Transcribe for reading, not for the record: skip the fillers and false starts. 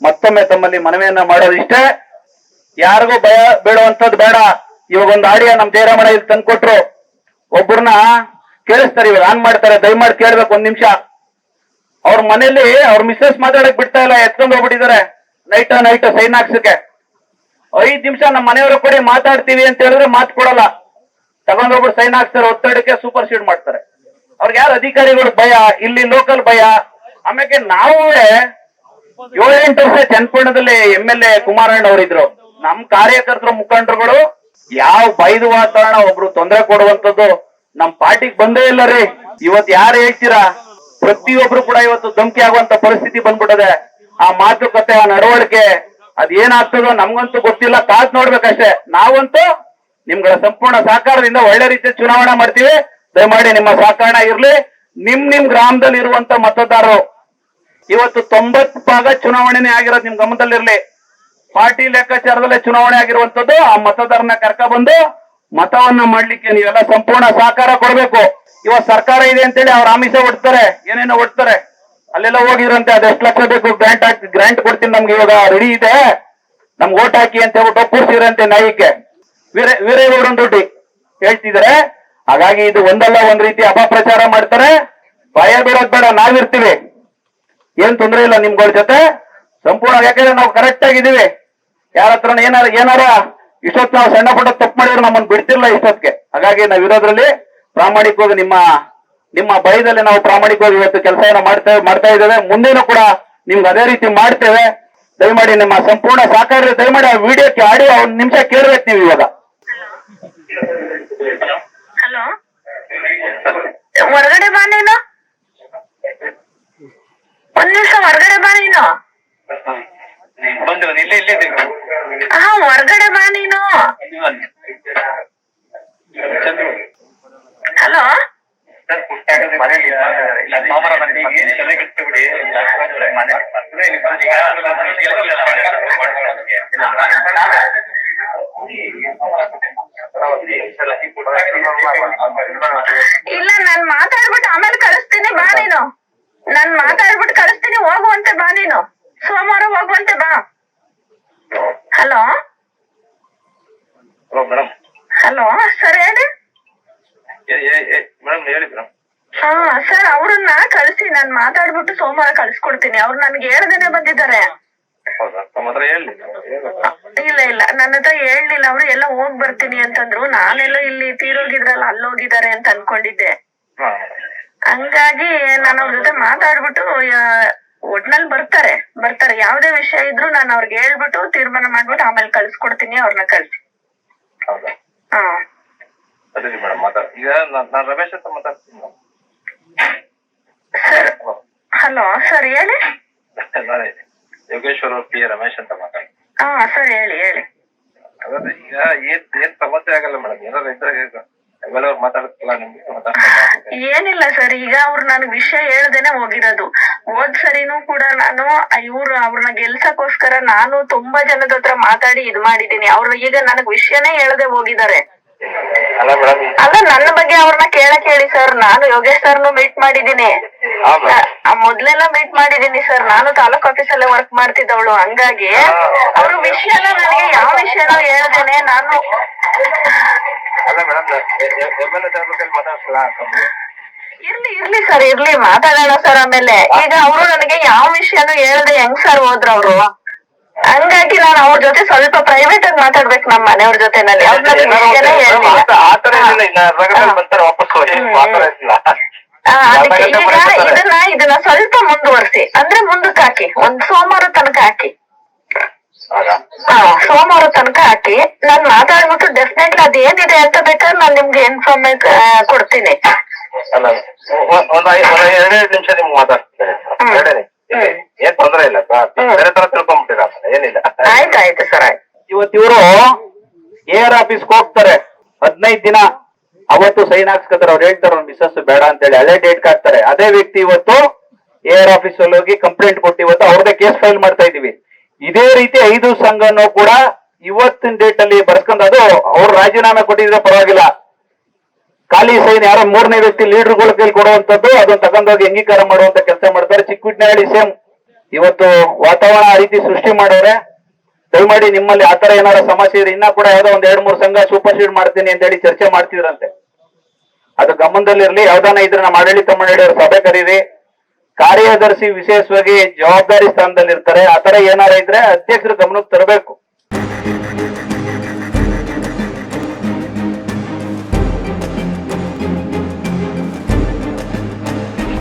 ಮತ್ತೊಮ್ಮೆ ತಮ್ಮಲ್ಲಿ ಮನವಿಯನ್ನ ಮಾಡೋದಿಷ್ಟೇ, ಯಾರಿಗೂ ಭಯ ಬೀಳುವಂತದ್ದು ಬೇಡ. ಇವಾಗ ಒಂದು ಆಡಿಯೋ ನಮ್ ಜಯರಾಮಣ್ಣ ಇಲ್ಲಿ ತಂದ್ಕೊಟ್ರು, ಒಬ್ಬರನ್ನ ಕೇಳಿಸ್ತಾರೆ, ಇವಾಗ ಆನ್ ಮಾಡ್ತಾರೆ, ದಯಮಾಡಿ ಕೇಳ್ಬೇಕು ಒಂದ್ ನಿಮಿಷ. ಅವ್ರ ಮನೇಲಿ ಅವ್ರ ಮಿಸ್ಸಸ್ ಮಾತಾಡಕ್ ಬಿಡ್ತಾ ಇಲ್ಲ, ಎತ್ಕೊಂಡು ಹೋಗ್ಬಿಟ್ಟಿದ್ದಾರೆ ನೈಟ್ ಸೈನ್ ಹಾಕ್ಸಕ್ಕೆ. 5 ನಿಮಿಷ ನಮ್ಮ ಮನೆಯವರು ಕೊಡಿ ಮಾತಾಡ್ತೀವಿ ಅಂತ ಹೇಳಿದ್ರೆ ಮಾತು ಕೊಡಲ್ಲ, ತಗೊಂಡೋಗ್ಬಿಟ್ಟು ಸೈನ್ ಹಾಕ್ತಾರೆ, ಒತ್ತಡಕ್ಕೆ ಸೂಪರ್ ಸೀಡ್ ಮಾಡ್ತಾರೆ. ಅವ್ರಿಗೆ ಯಾರು ಅಧಿಕಾರಿಗಳು ಭಯ, ಇಲ್ಲಿ ಲೋಕಲ್ ಭಯ. ಆಮೇಲೆ ನಾವು 7-8 ವರ್ಷ ಚನ್ನಪಟ್ಟಣದಲ್ಲಿ MLA ಕುಮಾರಣ್ಣ ಅವರಿದ್ರು. ನಮ್ ಕಾರ್ಯಕರ್ತರು ಮುಖಂಡರುಗಳು ಯಾವ ಬೈದು ವಾತಾವರಣ, ಒಬ್ರು ತೊಂದರೆ ಕೊಡುವಂತದ್ದು ನಮ್ ಪಾರ್ಟಿಗೆ ಬಂದೇ ಇಲ್ಲ ರೀ. ಇವತ್ತು ಯಾರು ಹೇಳ್ತೀರಾ, ಪ್ರತಿಯೊಬ್ರು ಕೂಡ ಇವತ್ತು ಧಮಕಿ ಆಗುವಂತ ಪರಿಸ್ಥಿತಿ ಬಂದ್ಬಿಟ್ಟದೆ. ಆ ಮಾತುಕತೆ, ಆ ನಡವಳಿಕೆ ಅದೇನಾಗ್ತದೋ ನಮ್ಗಂತೂ ಗೊತ್ತಿಲ್ಲ, ಕಾದ್ ನೋಡ್ಬೇಕಷ್ಟೇ. ನಾವಂತೂ ನಿಮ್ಗಳ ಸಂಪೂರ್ಣ ಸಹಕಾರದಿಂದ ಒಳ್ಳೆ ರೀತಿಯ ಚುನಾವಣೆ ಮಾಡ್ತೀವಿ. ದಯಮಾಡಿ ನಿಮ್ಮ ಸಹಕಾರ ಇರ್ಲಿ. ನಿಮ್ ಗ್ರಾಮದಲ್ಲಿ ಇರುವಂತ ಮತದಾರರು ಇವತ್ತು 90% ಚುನಾವಣೆನೇ ಆಗಿರೋದು ನಿಮ್ ಗಮನದಲ್ಲಿರ್ಲಿ. ಪಾರ್ಟಿ ಲೆಕ್ಕಾಚಾರದಲ್ಲೇ ಚುನಾವಣೆ ಆಗಿರುವಂತದ್ದು. ಆ ಮತದಾರನ ಕರ್ಕ ಬಂದು ಮತವನ್ನ ಮಾಡ್ಲಿಕ್ಕೆ ನೀವೆಲ್ಲ ಸಂಪೂರ್ಣ ಸಹಕಾರ ಕೊಡ್ಬೇಕು. ಇವಾಗ ಸರ್ಕಾರ ಇದೆ ಅಂತೇಳಿ ಅವ್ರ ಆಮಿಷ ಒಡ್ತಾರೆ, ಏನೇನೋ ಒಡ್ತಾರೆ. ಅಲ್ಲೆಲ್ಲ ಹೋಗಿದ್ರಂತೆ, ಅದೆಷ್ಟು ಲಕ್ಷ ಬೇಕು ಗ್ರಾಂಟ್ ಕೊಡ್ತೀನಿ, ನಮ್ಗೆ ಇವಾಗ ರೆಡಿ ಇದೆ, ನಮ್ಗೆ ಓಟ್ ಹಾಕಿ ಅಂತ ಹೇಳ್ಬಿಟ್ಟು ಕೂರ್ಸಿರಂತೆ ನ್ಯಾಯಕ್ಕೆ. ವೀರೇಗೌಡನ್ ದುಡ್ಡಿ ಹೇಳ್ತಿದ್ದಾರೆ. ಹಾಗಾಗಿ ಇದು ಒಂದಲ್ಲ ಒಂದ್ ರೀತಿ ಅಪಪ್ರಚಾರ ಮಾಡ್ತಾರೆ. ಭಯ ಬೀಳೋದ್ ಬೇಡ, ನಾವಿರ್ತೀವಿ, ಏನ್ ತೊಂದ್ರೆ ಇಲ್ಲ ನಿಮ್ಗಳ ಜೊತೆ ಸಂಪೂರ್ಣ. ಯಾಕಂದ್ರೆ ನಾವು ಕರೆಕ್ಟ್ ಆಗಿದ್ದೀವಿ. ಯಾರ ಹತ್ರ ಏನಾರ ಇಷ್ಟೊತ್ತು ನಾವು ಸಣ್ಣ ಪುಟ್ಟ ತಪ್ಪು ಮಾಡಿದ್ರೆ ನಮ್ಮನ್ನು ಬಿಡ್ತಿರ್ಲಿಲ್ಲ ಇಷ್ಟೊತ್ತಿಗೆ. ಹಾಗಾಗಿ ನಾವು ಇರೋದ್ರಲ್ಲಿ ಪ್ರಾಮಾಣಿಕವಾಗಿ ನಿಮ್ಮ ಭಯದಲ್ಲಿ ನಾವು ಪ್ರಾಮಾಣಿಕವಾಗಿ ಇವತ್ತು ಕೆಲಸ ಮಾಡ್ತಾ ಇದ್ದೇವೆ. ಮುಂದೇನೂ ಕೂಡ ನಿಮ್ಗೆ ಅದೇ ರೀತಿ ಮಾಡ್ತೇವೆ. ದಯಮಾಡಿ ನಿಮ್ಮ ಸಂಪೂರ್ಣ ಸಹಕಾರ. ದಯಮಾಡಿ ಆ ವಿಡಿಯೋಕ್ಕೆ ಆಡಿಯೋ 1 ನಿಮಿಷ ಕೇಳ್ಬೇಕು ನೀವು ಇವಾಗ. ಹಲೋ, ಹೊರಗಡೆ ಬಾ ನೀನು, 1 ನಿಮಿಷ ಹೊರಗಡೆ ಬಾ ನೀನು. ಹೊರಗಡೆ ಬಾ ನೀನು. ಹಲೋ, ಇಲ್ಲ, ನಾನ್ ಮಾತಾಡ್ಬಿಟ್ಟು ಆಮೇಲೆ ಕಳಿಸ್ತೀನಿ, ಬಾ ನೀನು. ನಾನ್ ಮಾತಾಡ್ಬಿಟ್ಟು ಕಳಿಸ್ತೀನಿ, ಹೋಗುವಂತೆ ಬಾ ನೀನು. ಸೋಮವಾರ ಹೋಗುವಂತೆ ಬಾ. ಹಲೋ ಹಲೋ ಸರ್, ಹೇಳಿ. ಹಾ ಸರ್, ಅವ್ರನ್ನ ಕಳಿಸಿ, ನಾನ್ ಮಾತಾಡ್ಬಿಟ್ಟು ಸೋಮವಾರ ಕಳ್ಸ್ಕೊಡ್ತೀನಿ. ಅವ್ರು ನನ್ಗೆ ಹೇಳ್ದೇನೆ ಬಂದಿದ್ದಾರೆ. ಇಲ್ಲ, ನನ್ನ ಹತ್ರ ಹೇಳ್ಲಿಲ್ಲ. ಅವ್ರು ಎಲ್ಲ ಹೋಗ್ ಬರ್ತೀನಿ ಅಂತಂದ್ರು. ನಾನೆಲ್ಲ ಇಲ್ಲಿ ತೀರೋಗಿದ್ರಲ್ಲ, ಅಲ್ಲೋಗಿದ್ದಾರೆ ಅಂತ ಅನ್ಕೊಂಡಿದ್ದೆ. ಹಂಗಾಗಿ ನಾನು ಅವ್ರ ಜೊತೆ ಮಾತಾಡ್ಬಿಟ್ಟು ಒಟ್ನಲ್ಲಿ ಬರ್ತಾರೆ. ಯಾವ್ದೇ ವಿಷಯ ಇದ್ರು ನಾನು ಅವ್ರಿಗೆ ಹೇಳ್ಬಿಟ್ಟು ತೀರ್ಮಾನ ಮಾಡ್ಬಿಟ್ಟು ಆಮೇಲೆ ಕಳ್ಸ್ಕೊಡ್ತೀನಿ. ಅವ್ರನ್ನ ಕಳ್ಸಿ. ಹಾ ರಮೇಶ್ ಅಂತ ಮಾತಾಡ್ತೀನಿ ಸರ್. ಹಲೋ ಸರ್, ಹೇಳಿ. ಯೋಗೇಶ್ವರ ಪಿ ರಮೇಶ್ ಅಂತ ಮಾತಾಡಿ. ಹಾ ಸರ್, ಹೇಳಿ. ಅದೇ ಈಗ ಏನ್ ಸಮಸ್ಯೆ ಆಗಲ್ಲ ಮೇಡಮ್, ಏನಾದ್ರು ಇದ್ರೆ ಮಾತಾಡುತ್ತಲ್ಲ ನಿಮ್ಗೆ. ಏನಿಲ್ಲ ಸರ್, ಈಗ ಅವ್ರು ನನ್ಗೆ ವಿಷಯ ಹೇಳ್ದೇನೆ ಹೋಗಿರೋದು. ಹೋದ್ ಸರಿನೂ ಕೂಡ ನಾನು ಅವ್ರನ್ನ ಗೆಲ್ಸಕ್ಕೋಸ್ಕರ ನಾನು ತುಂಬಾ ಜನದ ಹತ್ರ ಮಾತಾಡಿ ಇದ್ ಮಾಡಿದೀನಿ. ಅವ್ರು ಈಗ ನನಗ್ ವಿಷಯನೇ ಹೇಳ್ದೆ ಹೋಗಿದ್ದಾರೆ. ಅಲ್ಲ, ನನ್ನ ಬಗ್ಗೆ ಅವ್ರನ್ನ ಕೇಳಕ್ ಹೇಳಿ ಸರ್. ನಾನು ಯೋಗೇಶ್ ಸರ್ನು ಮೀಟ್ ಮಾಡಿದೀನಿ, ಮೊದ್ಲೆಲ್ಲ ಮೀಟ್ ಮಾಡಿದೀನಿ ಸರ್. ನಾನು ತಾಲೂಕ್ ಆಫೀಸಲ್ಲೇ ವರ್ಕ್ ಮಾಡ್ತಿದ್ದವಳು. ಹಂಗಾಗಿ ಅವ್ರ ವಿಷಯನ ನನಗೆ ಯಾವ ವಿಷಯನೂ ಹೇಳ್ದೇನೆ ನಾನು. ಇರ್ಲಿ ಸರ್, ಮಾತಾಡೋಣ ಸರ್ ಆಮೇಲೆ. ಈಗ ಅವರು ನನಗೆ ಯಾವ ವಿಷಯನೂ ಹೇಳ್ದೆ ಹೆಂಗ್ ಸರ್ ಹೋದ್ರು ಅವ್ರು. ಹಂಗಾಗಿ ನಾನು ಅವ್ರ ಜೊತೆ ಸ್ವಲ್ಪ ಪ್ರೈವೇಟ್ ಆಗಿ ಮಾತಾಡ್ಬೇಕು, ನಮ್ಮ ಮನೆಯವ್ರ ಜೊತೆನಲ್ಲಿ. ಅದಕ್ಕೆ ಈಗ ಇದನ್ನ ಸ್ವಲ್ಪ ಮುಂದುವರ್ಸಿ, ಅಂದ್ರೆ ಮುಂದಕ್ಕೆ ಹಾಕಿ, ಒಂದ್ ಸೋಮವಾರ ತನಕ ಹಾಕಿ. ಸೋಮವಾರ ತನಕ ಹಾಕಿ ನಾನ್ ಮಾತಾಡ್ಬಿಟ್ಟು ಡೆಫಿನೆಟ್ಲಿ ಅದೇನಿದೆ ಅಂತ ಬೇಕಾದ್ರೆ ನಾನ್ ನಿಮ್ಗೆ ಇನ್ಫಾರ್ಮೇಶನ್ ಕೊಡ್ತೀನಿ. ಎರಡೆರಡು ನಿಮಿಷ ನಿಮ್ಗೆ ಮಾತಾಡ್ತೀನಿ, ಏನ್ ತೊಂದ್ರೆ ಇಲ್ಲ. ಬೇರೆ ತರ ತಿಳ್ಕೊಂಡ್ಬಿಟ್ಟಿರ, ಏನಿಲ್ಲ. ಆಯ್ತು ಸರ್, ಆಯ್ತು. ಇವತ್ತು ಇವರು AR ಆಫೀಸ್ಗೆ ಹೋಗ್ತಾರೆ, 15 ದಿನ ಅವತ್ತು ಸೈನ್ ಹಾಕ್ಸ್ಕೊತಾರೆ. ಅವ್ರು ಹೇಳ್ತಾರೆ ಮಿಸಸ್ ಬೇಡ ಅಂತ ಹೇಳಿ ಹಳೆ ಡೇಟ್ ಹಾಕ್ತಾರೆ. ಅದೇ ವ್ಯಕ್ತಿ ಇವತ್ತು AR ಆಫೀಸ್ ಅಲ್ಲಿ ಹೋಗಿ ಕಂಪ್ಲೇಂಟ್ ಕೊಟ್ಟು ಇವತ್ತು ಅವ್ರದೇ ಕೇಸ್ ಫೈಲ್ ಮಾಡ್ತಾ ಇದೀವಿ. ಇದೇ ರೀತಿ 5 ಸಂಘನೂ ಕೂಡ ಇವತ್ತಿನ ಡೇಟ್ ಅಲ್ಲಿ ಬರ್ಸ್ಕೊಂಡು, ಅದು ಅವ್ರು ರಾಜೀನಾಮೆ ಕೊಟ್ಟಿದ್ರೆ ಪರವಾಗಿಲ್ಲ, ಖಾಲಿ ಸೈನ್ ಯಾರೋ 3ನೇ ವ್ಯಕ್ತಿ ಲೀಡರ್ಗಳ ಕೈಲಿ ಕೊಡುವಂತದ್ದು, ಅದನ್ನ ತಗೊಂಡೋಗಿ ಅಂಗೀಕಾರ ಮಾಡುವಂತ ಕೆಲಸ ಮಾಡ್ತಾರೆ. ಚಿಕ್ಕವಿಟ್ನಹಳ್ಳಿ ಸೇಮ್ ಇವತ್ತು ವಾತಾವರಣ ಆ ರೀತಿ ಸೃಷ್ಟಿ ಮಾಡೋರೆ. ದಯಮಾಡಿ ನಿಮ್ಮಲ್ಲಿ ಆತರ ಏನಾರ ಸಮಸ್ಯೆ ಇದೆ, ಇನ್ನ ಕೂಡ ಯಾವ್ದೋ ಒಂದ್ 2-3 ಸಂಘ ಸೂಪರ್ ಸೀಡ್ ಮಾಡ್ತೀನಿ ಅಂತ ಹೇಳಿ ಚರ್ಚೆ ಮಾಡ್ತಿದ್ರಂತೆ. ಅದು ಗಮನದಲ್ಲಿರ್ಲಿ. ಯಾವ್ದಾನ ಇದ್ರೆ ನಮ್ಮ ಆಡಳಿತ ಮಂಡಳಿಯವರು ಸಭೆ ಕರೀರಿ. ಕಾರ್ಯದರ್ಶಿ ವಿಶೇಷವಾಗಿ ಜವಾಬ್ದಾರಿ ಸ್ಥಾನದಲ್ಲಿ ಇರ್ತಾರೆ. ಆತರ ಏನಾರ ಇದ್ರೆ ಅಧ್ಯಕ್ಷರು ಗಮನಕ್ಕೆ ತರಬೇಕು.